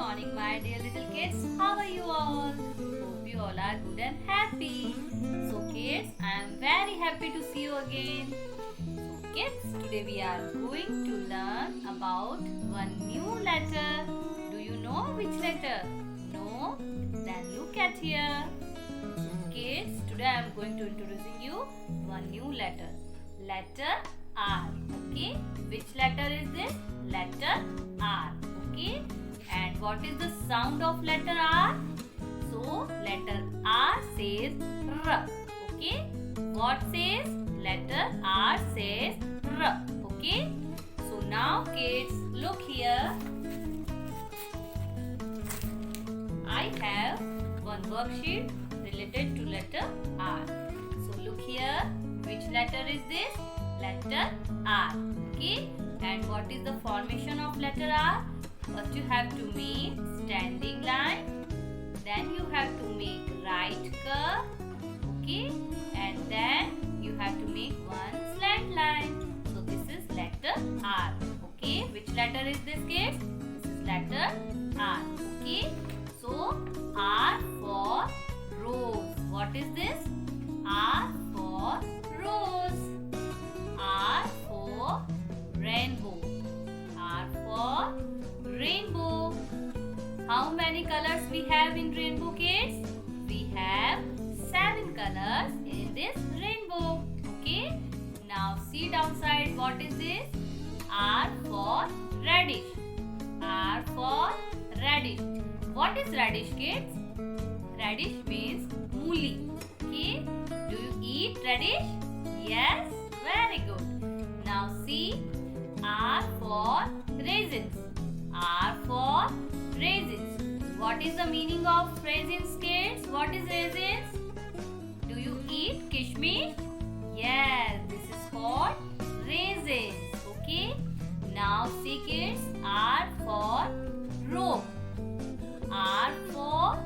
morning, my dear little kids. How are you all? Hope you all are good and happy. So, kids, I am very happy to see you again. So, kids, today we are going to learn about one new letter. Do you know which letter? No? Then look at here. So, kids, today I am going to introducing you one new letter. Letter R. Okay? Which letter is this? Letter R. Okay? And what is the sound of letter R? So, letter R says R. Okay? What says? Letter R says R. Okay? So, now kids, look here. I have one worksheet related to letter R. So, look here. Which letter is this? Letter R. Okay? And what is the formation of letter R? First you have to make standing line. Then you have to make right curve. Okay? And then you have to make one slant line. So this is letter R. Okay? Which letter is this, kids? This is letter R. Okay? So R for rose. What is this? R for rose. R for rainbow. R for rainbow. How many colors we have in rainbow, kids? We have 7 colors in this rainbow. Okay? Now see downside. What is this? R for radish. R for radish. What is radish, kids? Radish means mooli. Okay? Do you eat radish? Yes? Very good. Now see R for raisins. R for raisins. What is the meaning of raisins, kids? What is raisins? Do you eat kishmish? Yes, this is called raisins. Okay? Now see, kids, R for rope. R for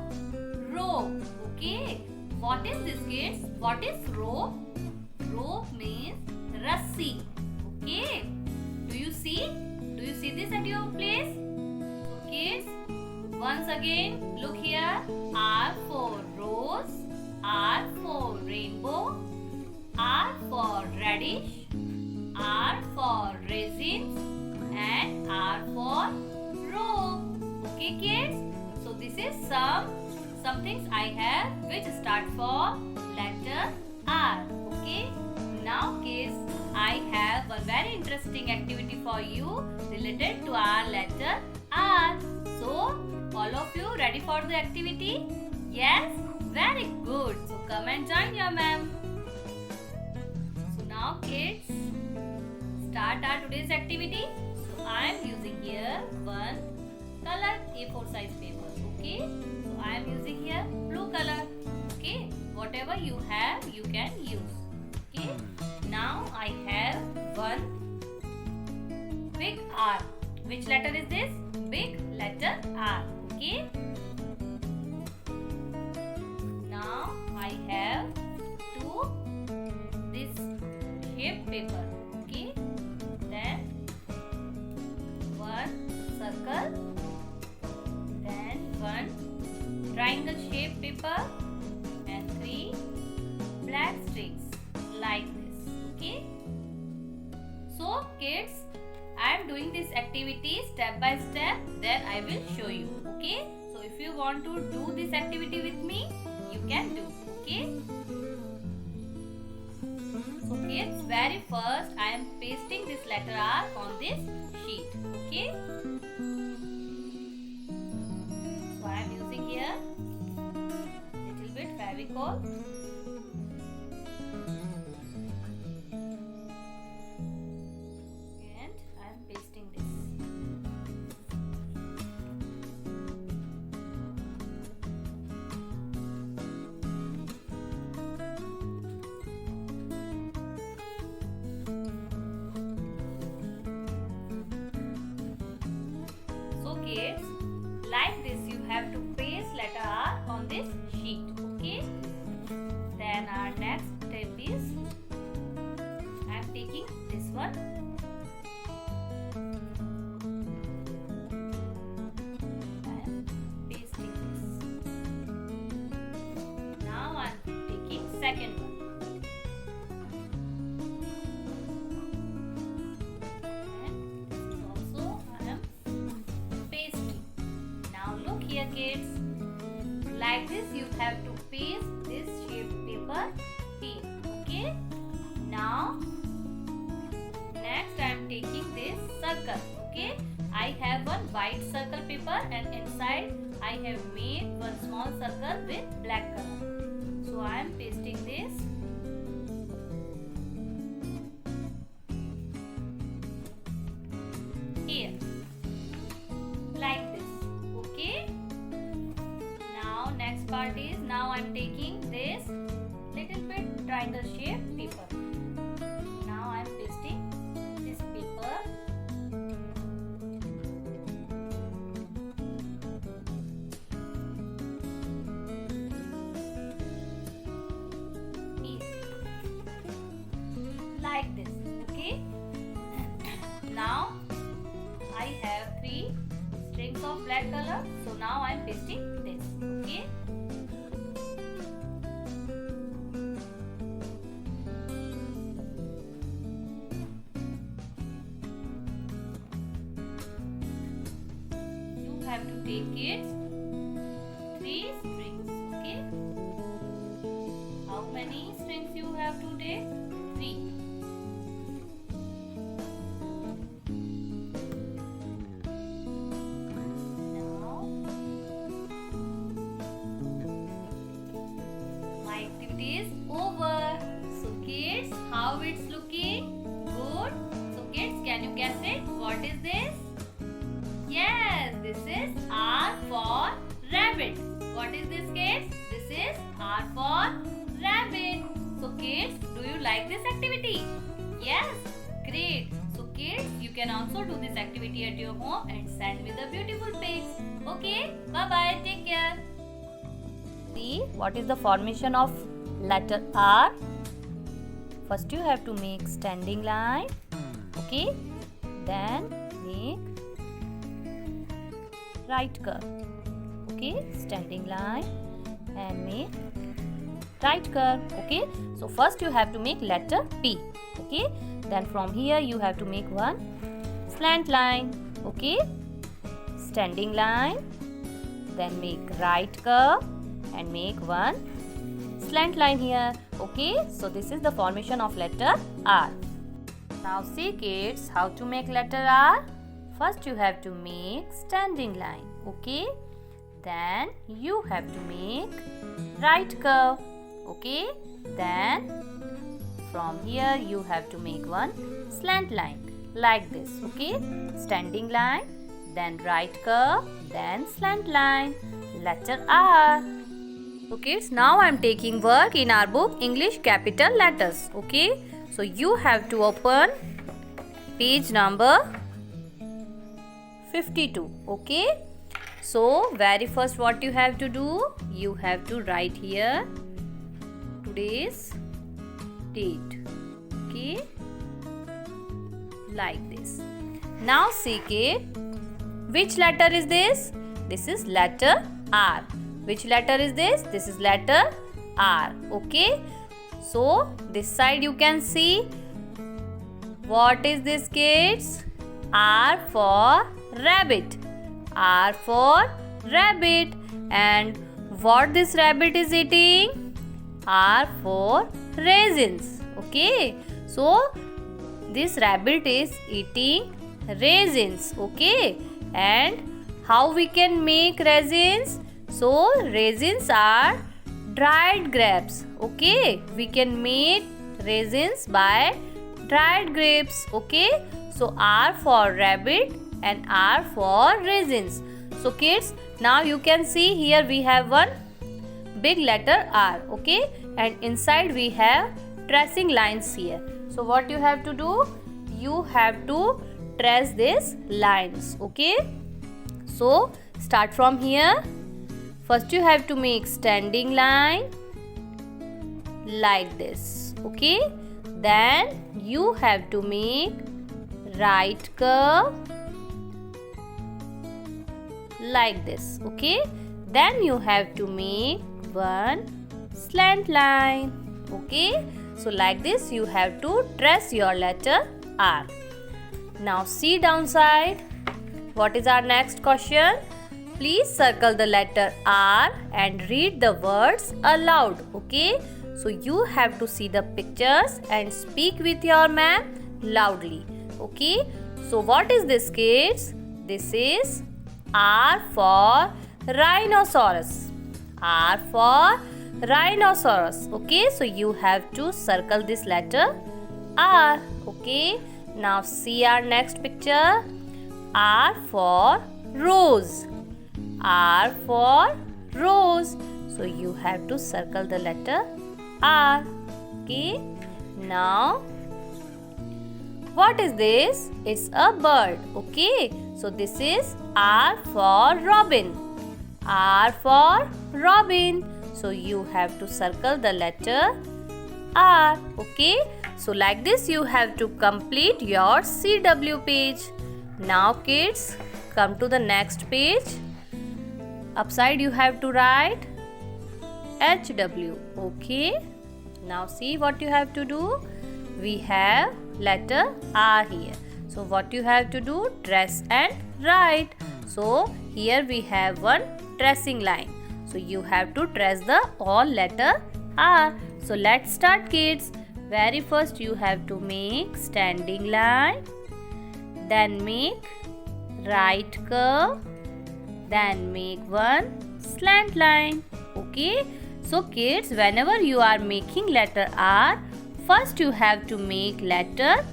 rope. Okay? What is this, kids? What is rope? Rope means rassi. Okay? Do you see? Do you see this at your place? So kids, once again, look here. R for rose. R for rainbow. R for radish. R for raisins. And R for rope. Okay, kids? So this is some things I have which start for letter R. Okay? Now kids, I have a very interesting activity for you related to our letter R. So, all of you ready for the activity? Yes? Very good. So, come and join your ma'am. So, now kids, start our today's activity. So, I am using here one colored A4 size paper. Okay? So, I am using here blue color. Okay? Whatever you have, you can use. Okay? Now I have one big R. Which letter is this? Big letter R. Okay? Now I have two this shape paper. Okay? Then one circle. Then one triangle shape paper. And 3 black streaks like this. Okay? So kids, I am doing this activity step by step, then I will show you. Okay? So if you want to do this activity with me, you can do. Okay? So kids, very first I am pasting this letter R on this sheet. Okay? So I am using here little bit Fevicol. Kids, like this you have to paste letter R on this sheet. Okay? Then our next step is I am taking this one. I am second one. And also I am pasting. Now look here kids. Like this you have to paste this shaped paper here. Okay. Now next I am taking this circle. Okay. I have one white circle paper and inside I have made one small circle with black color. So I am pasting this. Here. Like this. Okay. Now next part is, now I am taking this little bit triangle shaped paper. Now I am pasting this paper. Like this. Okay. Now I have 3 strings of black color. So now I am pasting this. Okay. You have to take kids 3 strings. Okay. How many strings you have to take? 3. Now my activity is over. So kids, how it's looking? Good. So kids, can you guess it? What is this? Yes, this is R for rabbit. What is this kids? This is R for rabbit. So kids, do you like this activity? Yes, great. So kids, you can also do this activity at your home and send me the beautiful pics. Okay, bye bye, take care. See what is the formation of letter R. First you have to make standing line. Okay, then make right curve. Okay, standing line and make right curve. Okay, so first you have to make letter P. Okay, then from here you have to make one slant line. Okay, standing line, then make right curve and make one slant line here. Okay, so this is the formation of letter R. Now see kids, how to make letter R. First you have to make standing line. Okay, then you have to make right curve. Okay, then from here you have to make one slant line like this. Okay, standing line, then right curve, then slant line, letter R. So kids, now I am taking work in our book English capital letters. Okay, so you have to open page number 52. Okay, so very first what you have to do, you have to write here today's date. Okay, like this. Now see kid, which letter is this? This is letter R. Which letter is this? This is letter R. Okay, so this side you can see what is this kids? R for rabbit. R for rabbit. And what this rabbit is eating? R for raisins. Okay, so this rabbit is eating raisins. Okay, and how we can make raisins? So raisins are dried grapes. Okay, we can make raisins by dried grapes. Okay, so R for rabbit and R for raisins. So kids, now you can see here we have one big letter R. Okay, and inside we have tracing lines here. So what you have to do? You have to trace these lines. Okay, so start from here. First you have to make standing line like this. Okay, then you have to make right curve like this. Okay, then you have to make one slant line. Okay, so like this you have to trace your letter R. Now see downside. What is our next question? Please circle the letter R and read the words aloud. Okay, so you have to see the pictures and speak with your ma'am loudly. Okay, so what is this, kids? This is R for rhinoceros. R for rhinoceros. Okay, so you have to circle this letter R. Okay, now see our next picture. R for rose. R for rose. So you have to circle the letter R. Okay, now what is this? It's a bird. Okay, so this is R for robin. R for robin. So you have to circle the letter R. Okay, so like this you have to complete your CW page. Now kids, come to the next page. Upside you have to write HW. Okay, now see what you have to do. We have letter R here. So what you have to do? Trace and write. So here we have one tracing line. So you have to trace the all letter R. So let's start, kids. Very first you have to make standing line. Then make right curve. Then make one slant line. Okay. So kids, whenever you are making letter R, first you have to make letter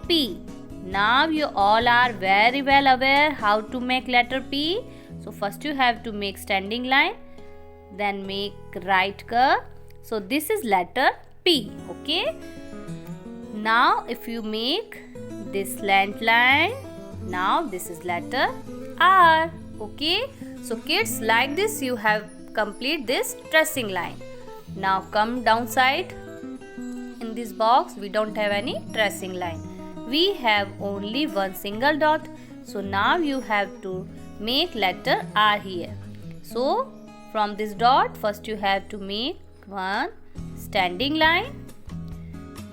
P. Now you all are very well aware how to make letter P. So first you have to make standing line, then make right curve. So this is letter P. Okay. Now if you make this slant line, now this is letter R. Okay. So kids, like this you have complete this tracing line. Now come downside. In this box we don't have any tracing line. We have only one single dot. So now you have to make letter R here. So from this dot first you have to make one standing line.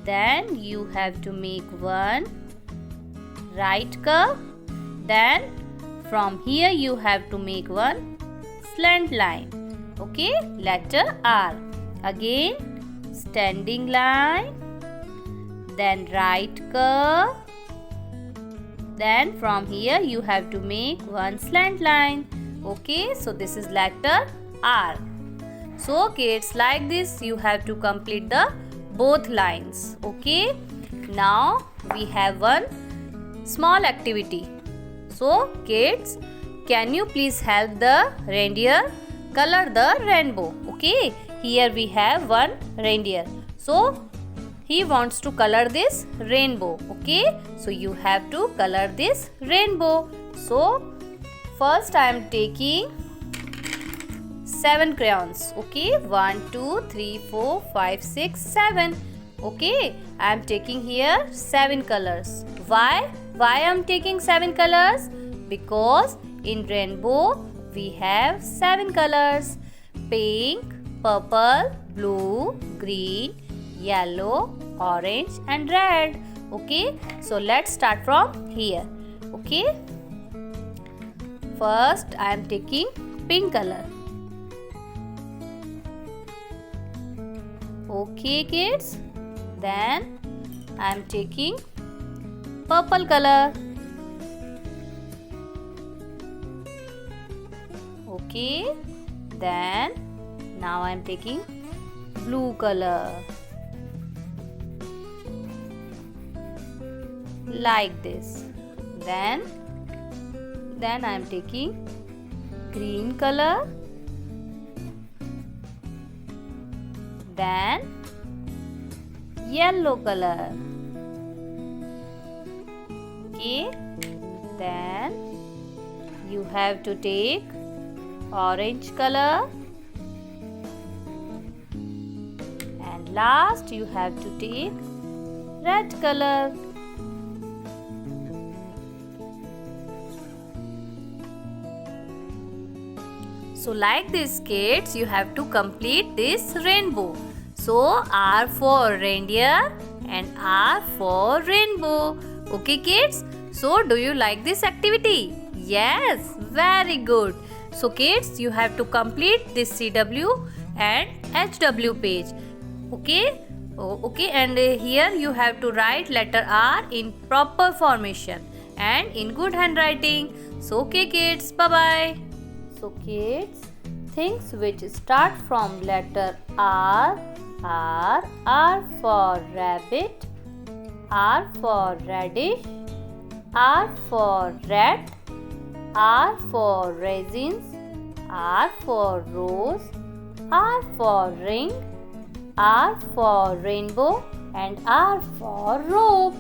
Then you have to make one right curve. Then from here you have to make one slant line. Okay, letter R. Again standing line, then right curve, then from here you have to make one slant line. Okay, so this is letter R. So kids, like this you have to complete the both lines. Okay, now we have one small activity. So kids, can you please help the reindeer color the rainbow? Okay, here we have one reindeer. So he wants to color this rainbow. Okay, so you have to color this rainbow. So first I am taking 7 crayons. Okay, 1 2 3 4 5 6 7. Okay, I am taking here 7 colors. Why I am taking 7 colors? Because in rainbow we have 7 colors: pink, purple, blue, green, yellow, orange and red. Okay, so let's start from here. Okay, first I am taking pink color. Okay kids, then I am taking purple color. Okay, then now I am taking blue color, like this. Then I am taking green color, then yellow color. Okay, then you have to take orange color, and last you have to take red color. So like this kids, you have to complete this rainbow. So R for reindeer and R for rainbow. Okay kids, so do you like this activity? Yes, very good. So kids, you have to complete this CW and HW page. Okay? Okay, and here you have to write letter R in proper formation and in good handwriting. So okay kids, bye bye. So kids, things which start from letter R are R for rabbit, R for radish, R for rat, R for raisins, R for rose, R for ring, R for rainbow and R for rope.